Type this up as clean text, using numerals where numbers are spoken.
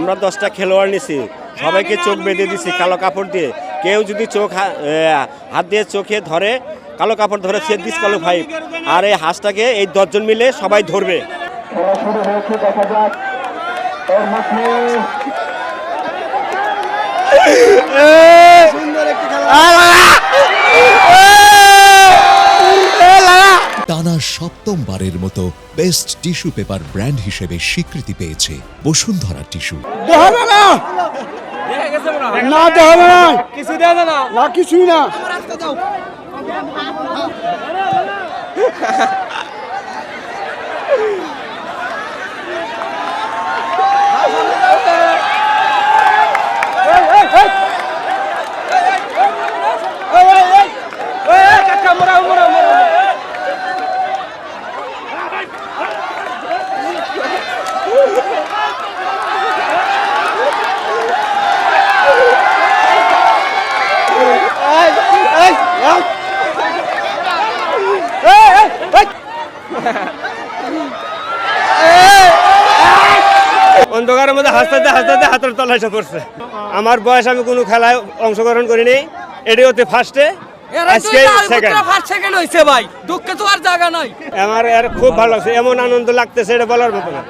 আমরা 10টা খেলোয়াড় নিছি, সবাইকে চোখ বেঁধে দিছি কালো কাপড় দিয়ে। কেউ যদি হাত দিয়ে চোখে ধরে, কালো কাপড় ধরে সে ডিসকালিফাই। আর এই হাঁসটাকে এই 10 জন মিলে সবাই ধরবে। টানা 7মবারের মতো বেস্ট টিস্যু পেপার ব্র্যান্ড হিসেবে স্বীকৃতি পেয়েছে বসুন্ধরা টিস্যু। কিছুই না। অন্ধকারের মধ্যে হাসতে হাসতে হাতের তলা এসে পড়ছে। আমার বয়স, আমি কোনো খেলায় অংশগ্রহণ করিনি, এটি হতে ফার্স্টে। ভাই দুঃখে তো আর জায়গা নাই। আমার খুব ভালো লাগছে, এমন আনন্দ লাগতেছে এটা বলার মতো না।